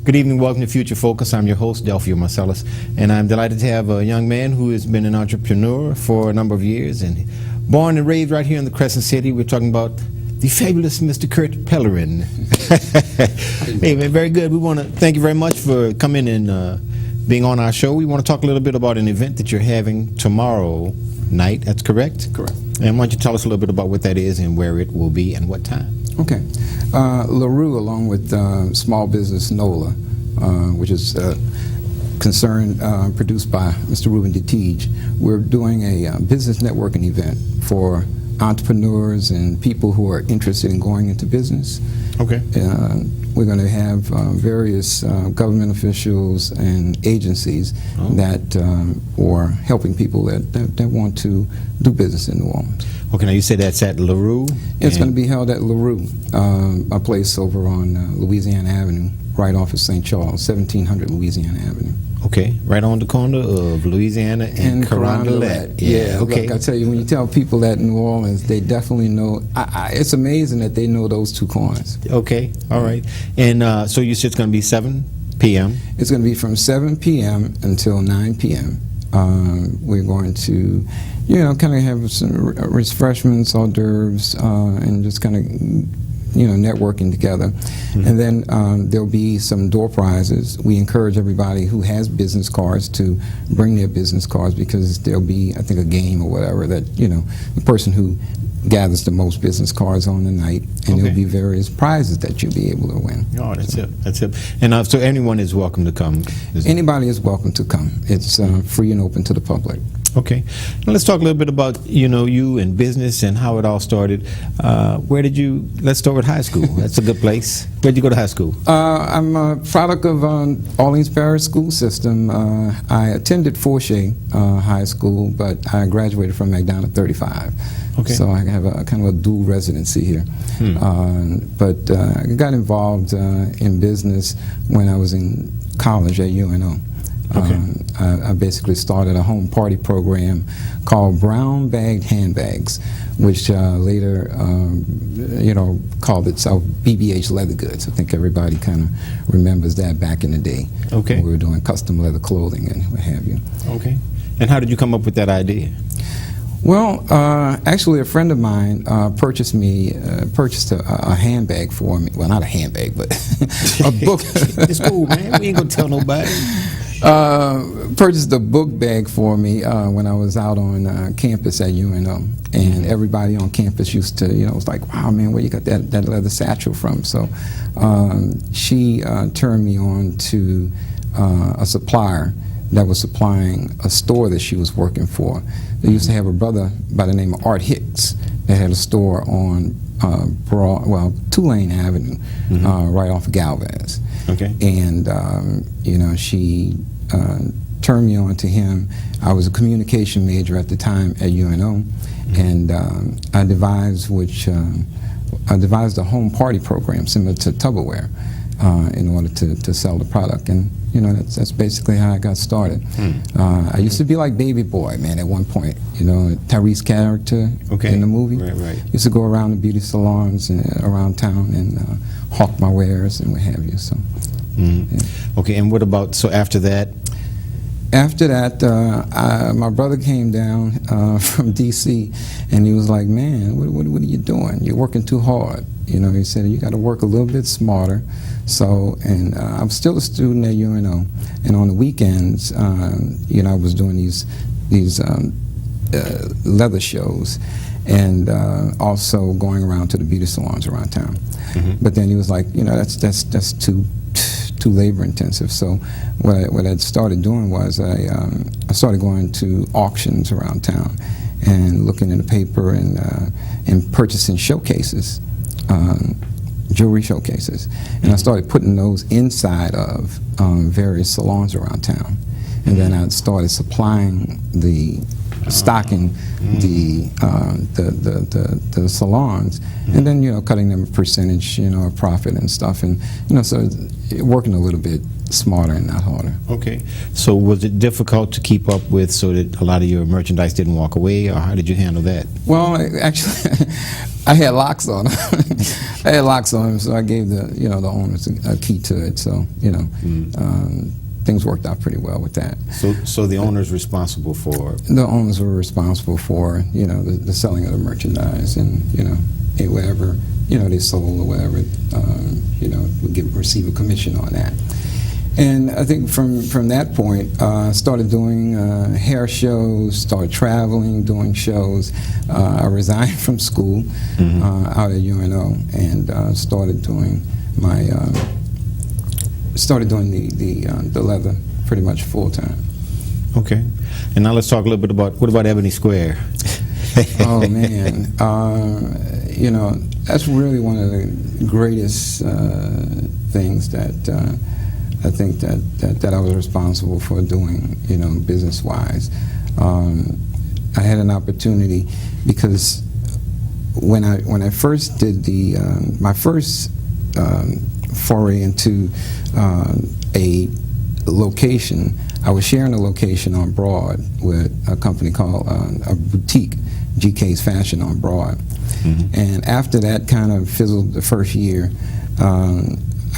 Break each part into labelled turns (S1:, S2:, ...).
S1: Good evening, welcome to Future Focus. I'm your host, Delphio Marcellus, and I'm delighted to have a young man who has been an entrepreneur for a number of years and born and raised right here in the Crescent City. We're talking about the fabulous Mr. Kurte Pellerin. Hey, man, very good. We want to thank you very much for coming and being on our show. We want to talk a little bit about an event that you're having tomorrow night. That's correct?
S2: Correct.
S1: And why don't you tell us a little bit about what that is and where it will be and what time?
S2: Okay. LeRoux, along with smallbusinessNOLA, which is produced by Mr. Reuben DeTiege, we're doing a business networking event for entrepreneurs and people who are interested in going into business.
S1: Okay.
S2: We're going to have various government officials and agencies that are helping people that want to do business in New Orleans.
S1: Okay, now you say that's at LeRoux?
S2: It's going to be held at LeRoux, a place over on Louisiana Avenue, right off of St. Charles, 1700 Louisiana Avenue.
S1: Okay, right on the corner of Louisiana and Carondelet.
S2: Yeah,
S1: okay.
S2: Look, I tell you, when you tell people that in New Orleans, they definitely know. It's amazing that they know those two coins.
S1: Okay, all right. And so you said it's going to be 7 p.m.?
S2: It's going to be from 7 p.m. until 9 p.m. We're going to, kind of have some refreshments, hors d'oeuvres, and just kind of, networking together. Mm-hmm. And then there'll be some door prizes. We encourage everybody who has business cards to bring their business cards, because there'll be, I think, a game or whatever that, the person who gathers the most business cards on the night, and there'll be various prizes that you'll be able to win.
S1: Oh, that's it. That's it. And so anyone is welcome to come?
S2: Anybody is welcome to come. It's free and open to the public.
S1: Okay. Now let's talk a little bit about, you and business and how it all started. Let's start with high school. That's a good place. Where'd you go to high school?
S2: I'm a product of Orleans Parish school system. I attended Forshey High School, but I graduated from McDonald 35. Okay. So I have a kind of a dual residency here. But I got involved in business when I was in college at UNO. Okay. I basically started a home party program called Brown Bagged Handbags, which later, called itself BBH Leather Goods. I think everybody kind of remembers that back in the day. Okay. When we were doing custom leather clothing and what have you.
S1: Okay. And how did you come up with that idea?
S2: Well, actually, a friend of mine purchased a handbag for me. Well, not a handbag, but a book.
S1: It's cool, man. We ain't gonna tell nobody.
S2: Purchased a book bag for me when I was out on campus at UNO, and everybody on campus used to, was like, "Wow, man, where you got that leather satchel from?" So she turned me on to a supplier that was supplying a store that she was working for. They used to have a brother by the name of Art Hicks that had a store on Tulane Avenue, right off of Galvez. Okay. And she turned me on to him. I was a communication major at the time at UNO, and I devised a home party program similar to Tupperware in order to sell the product. And that's basically how I got started. I used to be like Baby Boy, man, at one point. Tyrese's character in the movie. Right. Used to go around the beauty salons and around town and hawk my wares and what have you. So. Yeah.
S1: Okay, and what about, so after that?
S2: After that, my brother came down from D.C. and he was like, "Man, what are you doing? You're working too hard." He said, "You got to work a little bit smarter." So, and I'm still a student at UNO, and on the weekends, I was doing these leather shows, and also going around to the beauty salons around town. But then he was like, that's too labor intensive. So what I started doing was I started going to auctions around town and looking in the paper and purchasing showcases, jewelry showcases, and I started putting those inside of various salons around town, and then I started supplying the stocking the salons, and then cutting them a percentage, of profit and stuff, and so working a little bit smarter and not harder.
S1: Okay. So was it difficult to keep up with so that a lot of your merchandise didn't walk away, or how did you handle that?
S2: Well, actually, I had locks on them. I had locks on them, so I gave the owners a key to it. So things worked out pretty well with that.
S1: So the owner's responsible for?
S2: The owners were responsible for the selling of the merchandise, and whatever they sold or whatever, would receive a commission on that. And I think from that point, I started doing hair shows, started traveling, doing shows. I resigned from school out at UNO and started doing the leather pretty much full time. Okay.
S1: And now let's talk a little bit about, what about Ebony Square?
S2: Oh man, that's really one of the greatest things that I think that I was responsible for doing, business-wise. I had an opportunity because when I first did my first foray into a location, I was sharing a location on Broad with a company called a boutique, GK's Fashion on Broad. And after that kind of fizzled the first year,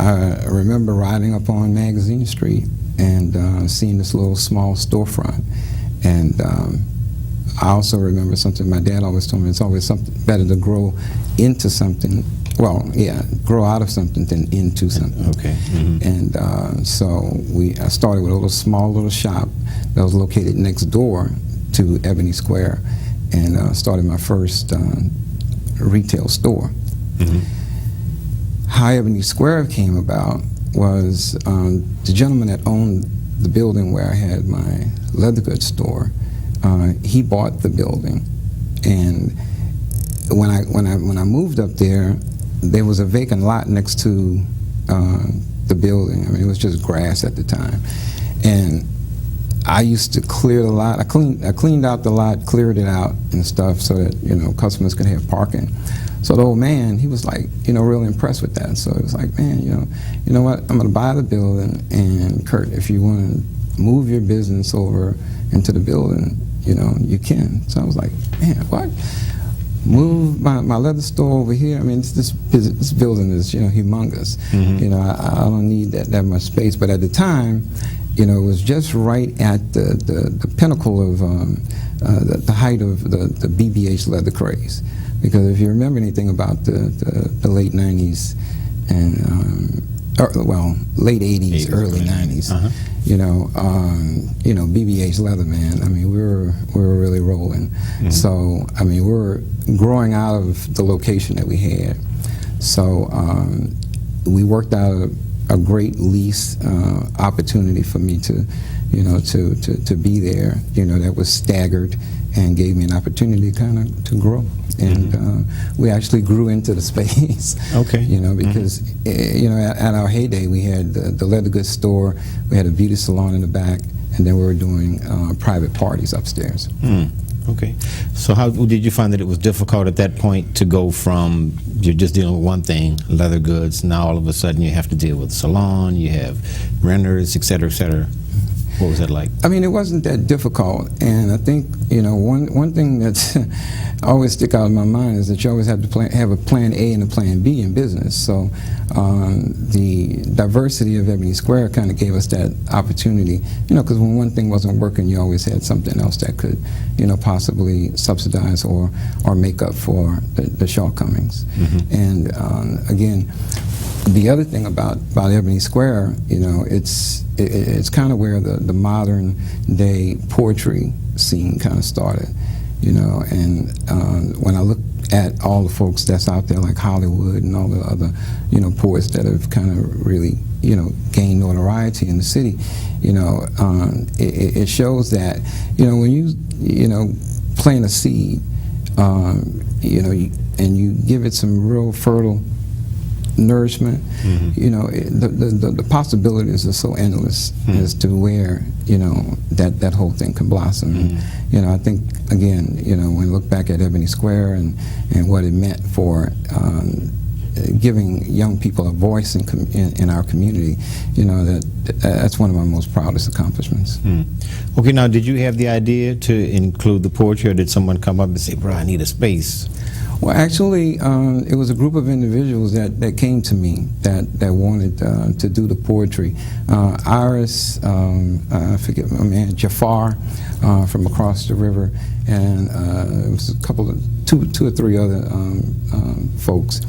S2: I remember riding up on Magazine Street and seeing this little small storefront. And I also remember something my dad always told me, it's always something better to grow into something, grow out of something than into something.
S1: Okay.
S2: And so I started with a small little shop that was located next door to Ebony Square, and started my first retail store. How Ebony Square came about was the gentleman that owned the building where I had my leather goods store. He bought the building, and when I moved up there was a vacant lot next to the building. I mean, it was just grass at the time, and I used to clear the lot. I cleaned out the lot, cleared it out and stuff, so that customers could have parking. So the old man, he was like, really impressed with that. So it was like, man, you know what? I'm going to buy the building, and Kurt, if you want to move your business over into the building, you can. So I was like, man, what? Move my leather store over here? I mean, this building is, humongous. I don't need that much space. But at the time, it was just right at the pinnacle of the height of the BBH leather craze. Because if you remember anything about the late 90s and late 80s, early 90s, BBH leather, man. I mean, we were really rolling. So I mean, we were growing out of the location that we had. So we worked out a great lease opportunity for me to be there. That was staggered and gave me an opportunity to grow. And we actually grew into the space.
S1: Okay.
S2: Because at our heyday we had the leather goods store, we had a beauty salon in the back, and then we were doing private parties upstairs.
S1: Okay. So how did you find that it was difficult at that point to go from you're just dealing with one thing, leather goods, now all of a sudden you have to deal with a salon, you have renters, et cetera, et cetera? What was that like?
S2: I mean, it wasn't that difficult, and I think one thing that's always stick out in my mind is that you always have to have a plan A and a plan B in business. So the diversity of Ebony Square kind of gave us that opportunity, because when one thing wasn't working, you always had something else that could, possibly subsidize or make up for the shortcomings. And again, the other thing about Ebony Square, it's kind of where the modern day poetry scene kind of started, and when I look at all the folks that's out there like Hollywood and all the other, poets that have kind of really, gained notoriety in the city, it shows that, when you plant a seed, and you give it some real fertile nourishment. You know, the possibilities are so endless as to where, you know, that whole thing can blossom. And, you know, I think, again, you know, when I look back at Ebony Square and what it meant for giving young people a voice in our community, you know, that's one of my most proudest accomplishments.
S1: Okay, now, did you have the idea to include the poetry, or did someone come up and say, bro, I need a space?
S2: Well, actually, it was a group of individuals that came to me that wanted to do the poetry. Iris, I forget my man, Jafar from across the river, and it was a couple of two or three other folks.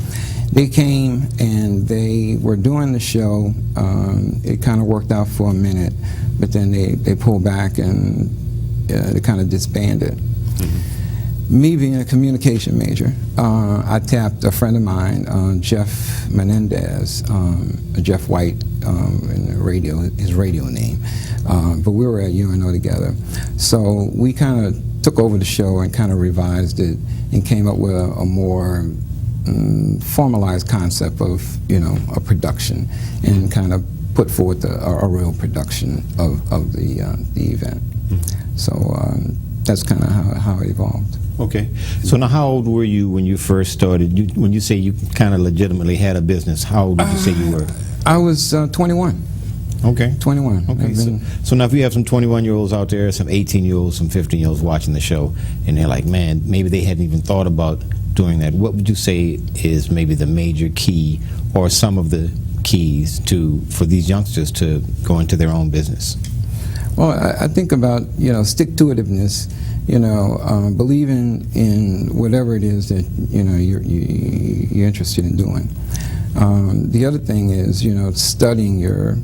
S2: They came and they were doing the show. It kind of worked out for a minute, but then they pulled back and they kind of disbanded. Me being a communication major, I tapped a friend of mine, Jeff Menendez, Jeff White, in the radio, his radio name, but we were at UNO together. So we kind of took over the show and kind of revised it and came up with a more formalized concept of, you know, a production, and kind of put forth a real production of the event. So that's kind of how it evolved.
S1: Okay. So now, how old were you when you first started? When you say you kind of legitimately had a business, how old did you say you were?
S2: I was 21.
S1: Okay.
S2: 21.
S1: Okay. So now, if you have some 21-year-olds out there, some 18-year-olds, some 15-year-olds watching the show, and they're like, man, maybe they hadn't even thought about doing that, what would you say is maybe the major key, or some of the keys for these youngsters to go into their own business?
S2: Well, I think about, you know, stick-to-itiveness, you know, believing in whatever it is that, you know, you're interested in doing. The other thing is, you know, studying your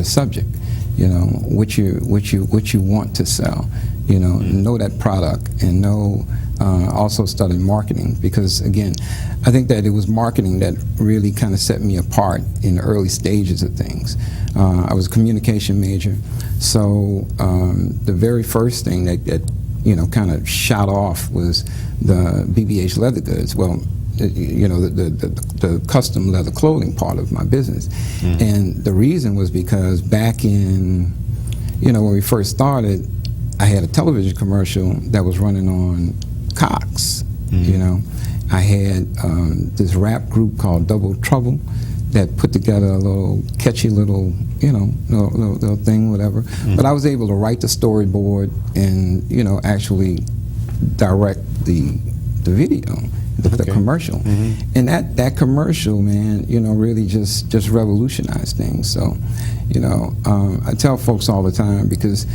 S2: subject, you know, what you want to sell, you know that product, and know, also study marketing, because again, I think that it was marketing that really kind of set me apart in the early stages of things. I was a communication major, so the very first thing that you know, kind of shot off was the BBH leather goods. Well, you know, the custom leather clothing part of my business. And the reason was because back in, you know, when we first started, I had a television commercial that was running on Cox. You know, I had this rap group called Double Trouble that put together a little catchy little, you know, little thing, whatever. But I was able to write the storyboard and, you know, actually direct the video, the commercial. And that commercial, man, you know, really just revolutionized things. So, you know, I tell folks all the time, because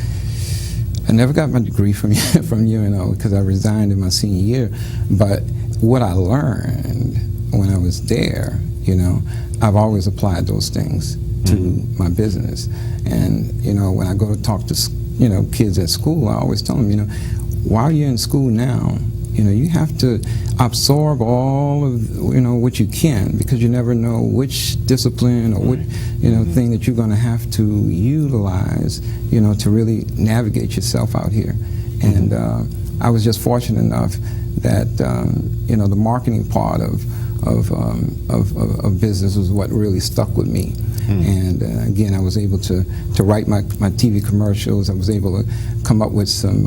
S2: I never got my degree from UNO, because I resigned in my senior year, but what I learned when I was there, you know, I've always applied those things to my business. And, you know, when I go to talk to, you know, kids at school, I always tell them, you know, while you're in school now, you know, you have to absorb all of, you know, what you can, because you never know which discipline or what, you know, thing that you're going to have to utilize, you know, to really navigate yourself out here. And I was just fortunate enough that, you know, the marketing part of business was what really stuck with me. And again, I was able to write my TV commercials. I was able to come up with some,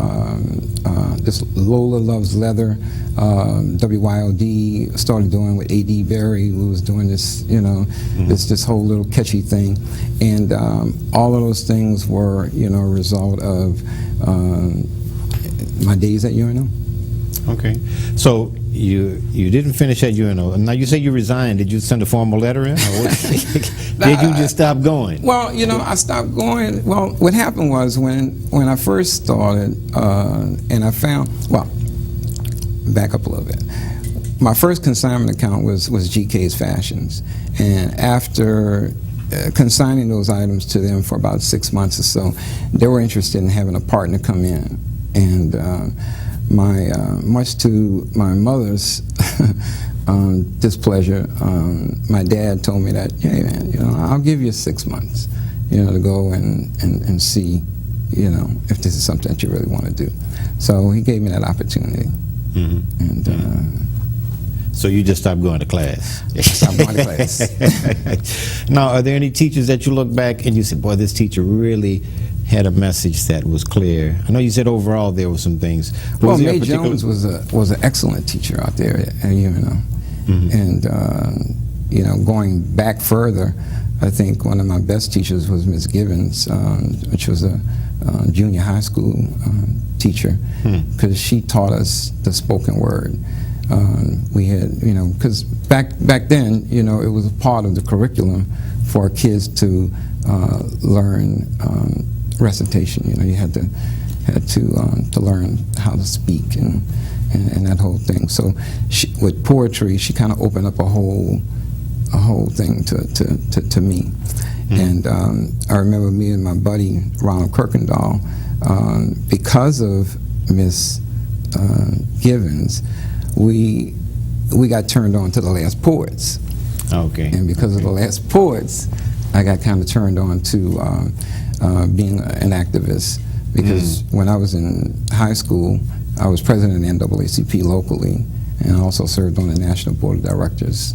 S2: this Lola Loves Leather, WYOD started doing with A.D. Berry, who was doing this, you know, this whole little catchy thing. And all of those things were, you know, a result of my days at UNO.
S1: Okay. So you didn't finish at UNO. Now, you say you resigned. Did you send a formal letter in? Or did you just stop going?
S2: Well, you know, I stopped going. Well, what happened was when I first started, and I found, well, back up a little bit. My first consignment account was GK's Fashions. And after consigning those items to them for about 6 months or so, they were interested in having a partner come in. And much to my mother's displeasure, my dad told me that, hey man, you know, I'll give you 6 months, you know, to go and see, you know, if this is something that you really want to do. So he gave me that opportunity. And
S1: So you just stopped going to class.
S2: Stopped going to class.
S1: Now, are there any teachers that you look back and you said, boy, this teacher really had a message that was clear? I know you said overall there were some things.
S2: Well, May Jones was an excellent teacher out there at UNO. And going back further, I think one of my best teachers was Miss Givens, which was a junior high school teacher, because she taught us the spoken word. We had, because back then, it was a part of the curriculum for kids to learn recitation. You had to learn how to speak and that whole thing. So with poetry, she kind of opened up a whole thing to me. And I remember me and my buddy Ronald Kirkendall, because of Miss Givens, we got turned on to the Last Poets.
S1: Okay.
S2: And because of the Last Poets, I got kind of turned on to being an activist. Because when I was in high school, I was president of the NAACP locally, and I also served on the National Board of Directors.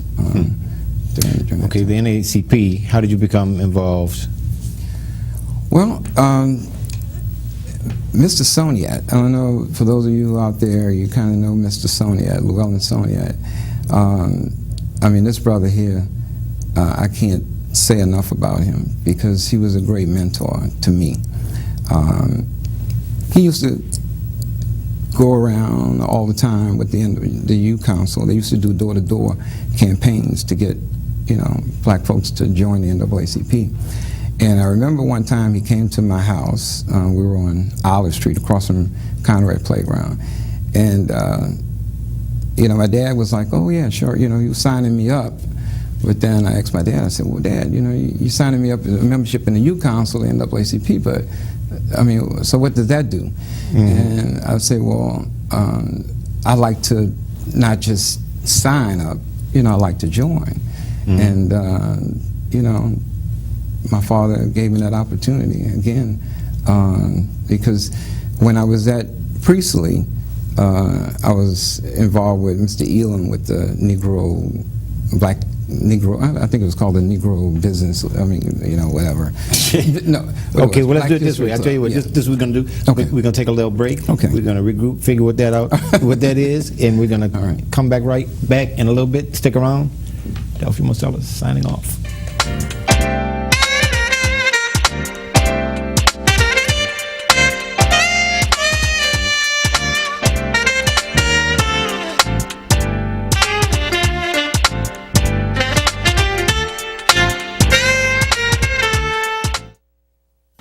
S2: During
S1: okay, the NAACP, how did you become involved?
S2: Well, Mr. Soniat, I don't know, for those of you out there, you kind of know Mr. Soniat, Llewellyn Soniat. I mean, this brother here, I can't say enough about him because he was a great mentor to me. He used to go around all the time with the youth council. They used to do door-to-door campaigns to get, black folks to join the NAACP. And I remember one time he came to my house. We were on Olive Street across from Conrad Playground. And, my dad was like, oh, yeah, sure. He was signing me up. But then I asked my dad, I said, well, Dad, you're signing me up as a membership in the youth council, the NAACP, but, so what does that do? And I said, well, I like to not just sign up, I like to join. And, my father gave me that opportunity again, because when I was at Priestley, I was involved with Mr. Elam with the Black Negro, I think it was called the Negro Business, whatever. No,
S1: okay, well, let's do it this way. I'll tell you what, this is what we're going to do. Okay. We're going to take a little break.
S2: Okay.
S1: We're going to regroup, figure what that is, and we're going to come back back in a little bit. Stick around. Delphia Marcellus signing off.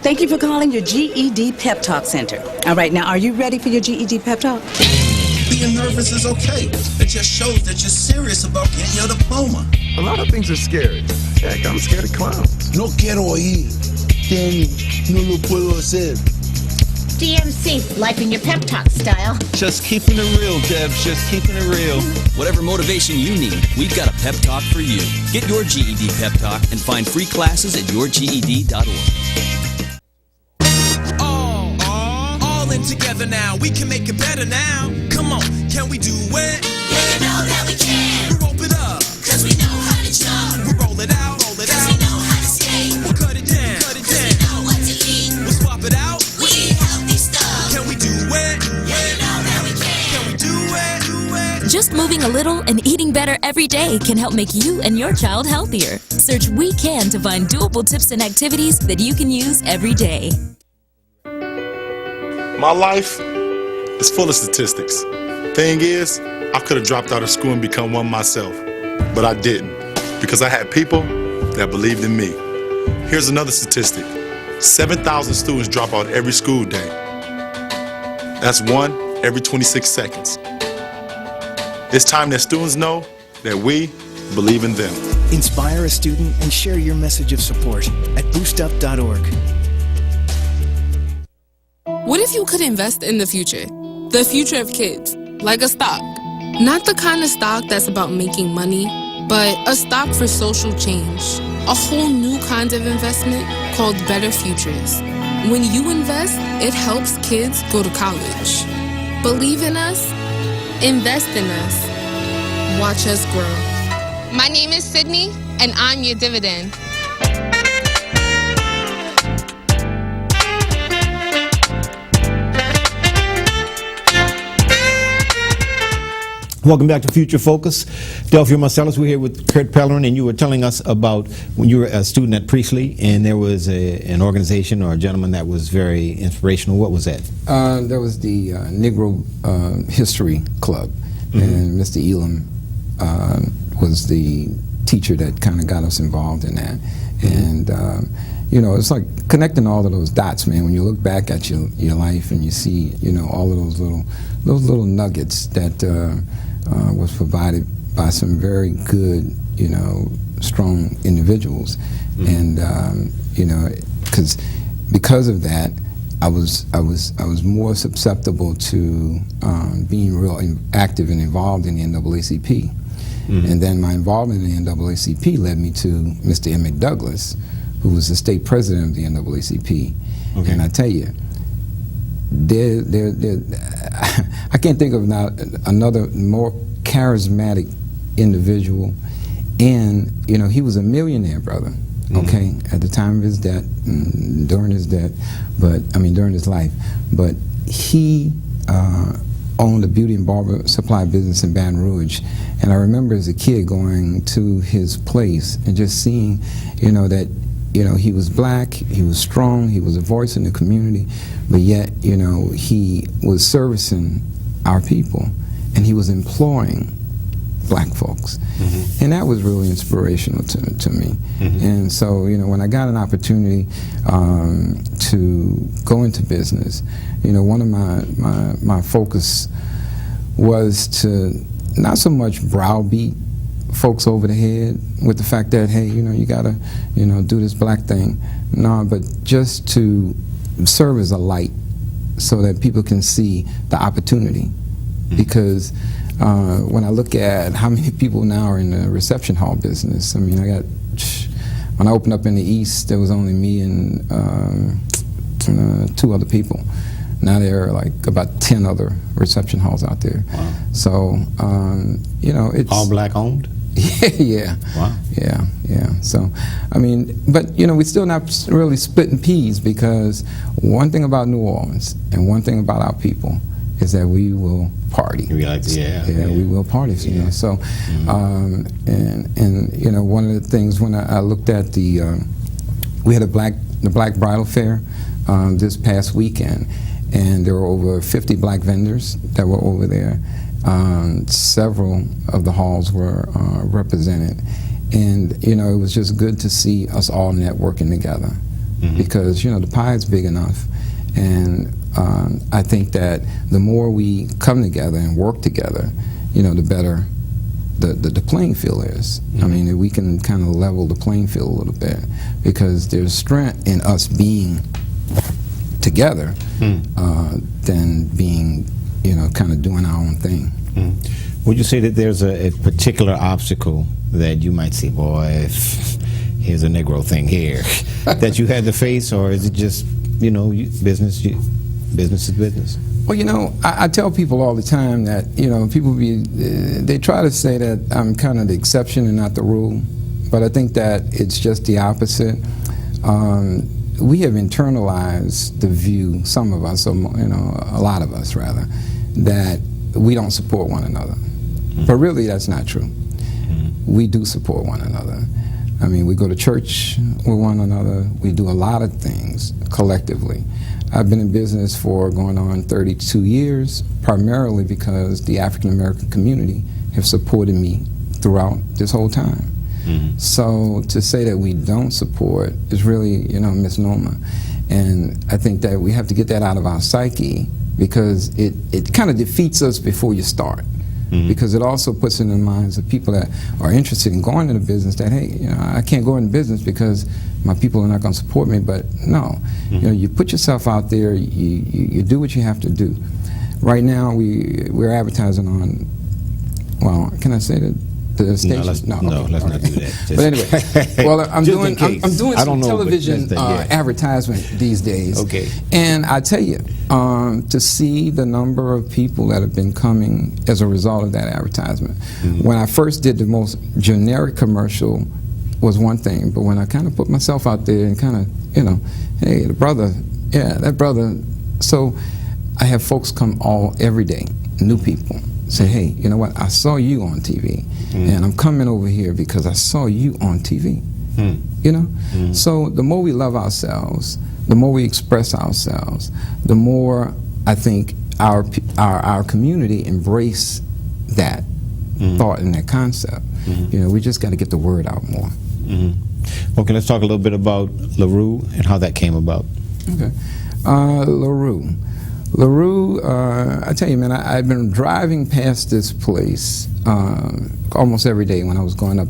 S3: Thank you for calling your GED Pep Talk Center. All right, now, are you ready for your GED Pep Talk?
S4: Being nervous is okay. It just shows that you're serious about getting your diploma.
S5: A lot of things are scary. Heck, I'm scared of clowns.
S6: No quiero ir. No lo puedo hacer.
S7: DMC, life in your pep talk style.
S8: Just keeping it real, Debs. Just keeping it real.
S9: Whatever motivation you need, we've got a pep talk for you. Get your GED pep talk and find free classes at yourged.org.
S10: All in together now. We can make it better now. Come on, can we do it?
S11: Yeah, you know that we can.
S10: We rope it up,
S11: cause we know how to jump.
S10: We roll it out,
S11: cause we know how to skate.
S10: We'll cut it down,
S11: cause we know what to eat.
S10: We'll swap it out.
S11: We eat healthy stuff.
S10: Can we do it?
S11: Yeah, you know that we can.
S10: Can we do it?
S12: Just moving a little and eating better every day can help make you and your child healthier. Search We Can to find doable tips and activities that you can use every day.
S5: My life is full of statistics. Thing is, I could have dropped out of school and become one myself, but I didn't because I had people that believed in me. Here's another statistic. 7,000 students drop out every school day. That's one every 26 seconds. It's time that students know that we believe in them.
S13: Inspire a student and share your message of support at boostup.org.
S14: What if you could invest in the future of kids, like a stock? Not the kind of stock that's about making money, but a stock for social change. A whole new kind of investment called Better Futures. When you invest, it helps kids go to college. Believe in us, invest in us. Watch us grow. My name is Sydney, and I'm your dividend.
S1: Welcome back to Future Focus. Delphia Marcellus, we're here with Kurte Pellerin, and you were telling us about when you were a student at Priestley, and there was an organization or a gentleman that was very inspirational. What was that?
S2: There was the Negro History Club, and Mr. Elam was the teacher that kind of got us involved in that. And you know, it's like connecting all of those dots, man. When you look back at your life and you see, you know, all of those little nuggets that was provided by some very good, you know, strong individuals, and you know, because of that, I was more susceptible to being real active and involved in the NAACP. And then my involvement in the NAACP led me to Mr. Emmett Douglas, who was the state president of the NAACP. Okay. And I tell you, I can't think of now another more charismatic individual. And, you know, he was a millionaire, brother, okay, at the time of his death, during his death, but, I mean, during his life. But he owned a beauty and barber supply business in Baton Rouge. And I remember as a kid going to his place and just seeing, you know, that, you know, he was black, he was strong, he was a voice in the community, but yet, you know, he was servicing our people, and he was employing black folks. And that was really inspirational to me. And so, you know, when I got an opportunity to go into business, you know, one of my focus was to not so much browbeat folks over the head with the fact that, hey, you know, you gotta, you know, do this black thing. No, but just to serve as a light so that people can see the opportunity. Because when I look at how many people now are in the reception hall business, I mean, when I opened up in the East, there was only me and 2 other people. Now there are like about 10 other reception halls out there. Wow. So, you know, it's...
S1: All black owned?
S2: Yeah.
S1: Wow.
S2: Yeah. So, I mean, but, you know, we're still not really splitting peas, because one thing about New Orleans and one thing about our people is that we will party.
S1: We like to,
S2: we will party, you know. So, and you know, one of the things when I looked at we had the Black Bridal Fair this past weekend, and there were over 50 black vendors that were over there. Several of the halls were represented, and you know, it was just good to see us all networking together, because you know, the pie is big enough, and I think that the more we come together and work together, you know, the better the playing field is. I mean, we can kind of level the playing field a little bit, because there's strength in us being together than being, you know, kind of doing our own thing.
S1: Would you say that there's a particular obstacle that you might say, boy, here's a Negro thing here, that you had to face, or is it just, you know, business is business?
S2: Well, you know, I tell people all the time that, you know, people they try to say that I'm kind of the exception and not the rule, but I think that it's just the opposite. We have internalized the view, some of us, or, you know, a lot of us rather, that we don't support one another. But really, that's not true. We do support one another. I mean, we go to church with one another. We do a lot of things collectively. I've been in business for going on 32 years, primarily because the African American community have supported me throughout this whole time. So to say that we don't support is really, you know, a misnomer. And I think that we have to get that out of our psyche, because it kind of defeats us before you start. Because it also puts in the minds of people that are interested in going into business that, hey, you know, I can't go into business because my people are not going to support me. But no, you know, you put yourself out there, you do what you have to do. Right now, we're advertising on, well, can I say that the station?
S1: let's not do that.
S2: But anyway, well, I'm
S1: Just
S2: doing
S1: in case.
S2: I'm doing
S1: I
S2: some
S1: don't know, but
S2: television
S1: yeah.
S2: advertisement these days.
S1: Okay.
S2: And I tell you, to see the number of people that have been coming as a result of that advertisement. When I first did the most generic commercial was one thing, but when I kind of put myself out there and kind of, you know, hey, the brother, yeah, that brother. So I have folks come every day, new people, say, hey, you know what, I saw you on TV, and I'm coming over here because I saw you on TV. You know? So the more we love ourselves, the more we express ourselves, the more I think our community embrace that thought and that concept. You know, we just got to get the word out more.
S1: Okay, let's talk a little bit about LeRoux and how that came about.
S2: Okay. LeRoux. LeRoux, I tell you, man, I've been driving past this place almost every day when I was going up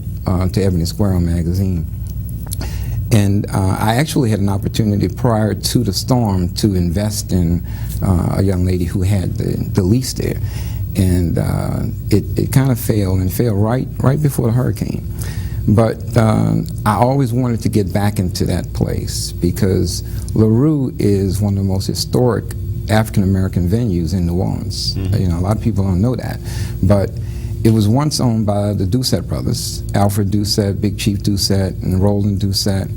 S2: to Ebony Squirrel magazine. And I actually had an opportunity prior to the storm to invest in a young lady who had the lease there. And it kind of failed, and failed right before the hurricane. But I always wanted to get back into that place because LeRoux is one of the most historic African-American venues in New Orleans. You know, a lot of people don't know that. But it was once owned by the Doucette brothers, Alfred Doucette, Big Chief Doucette, and Roland Doucette.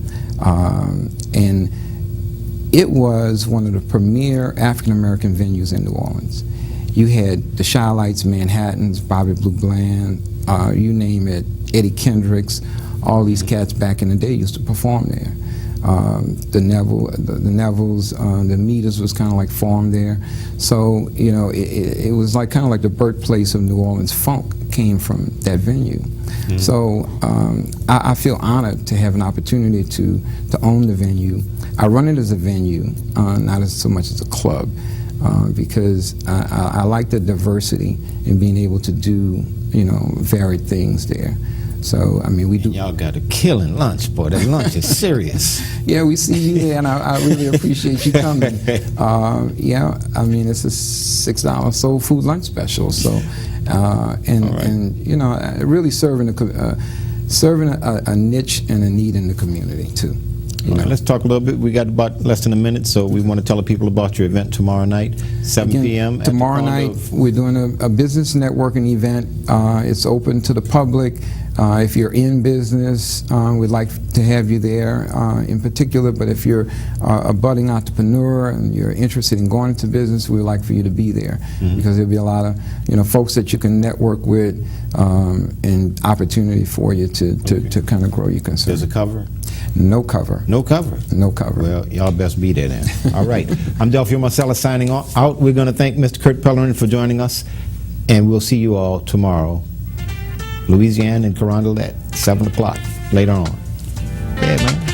S2: And it was one of the premier African-American venues in New Orleans. You had the Shy-Lights, Manhattans, Bobby Blue Bland, you name it, Eddie Kendricks, all these cats back in the day used to perform there. The Nevilles, the Meters was kind of like formed there. So, you know, it was like kind of like the birthplace of New Orleans funk came from that venue. So I feel honored to have an opportunity to own the venue. I run it as a venue, not as so much as a club, because I like the diversity and being able to do, you know, varied things there. So, I mean, we do.
S1: Y'all got a killing lunch, boy. That lunch is serious.
S2: Yeah, we see you there, and I really appreciate you coming. Yeah, I mean, it's a $6 soul food lunch special. So, and you know, really serving a niche and a need in the community too. You know.
S1: Let's talk a little bit. We got about less than a minute, so we want to tell the people about your event tomorrow night, 7 p.m.
S2: Tomorrow night, we're doing a business networking event. It's open to the public. If you're in business, we'd like to have you there in particular, but if you're a budding entrepreneur and you're interested in going into business, we'd like for you to be there because there'll be a lot of, you know, folks that you can network with and opportunity for you to kind of grow your concern.
S1: There's a cover?
S2: No cover.
S1: No cover?
S2: No cover.
S1: Well, y'all best be there then. All right. I'm Delphio Marcella signing out. We're going to thank Mr. Kurte Pellerin for joining us, and we'll see you all tomorrow, Louisiana and Carondelet, 7 o'clock later on. Yeah, man.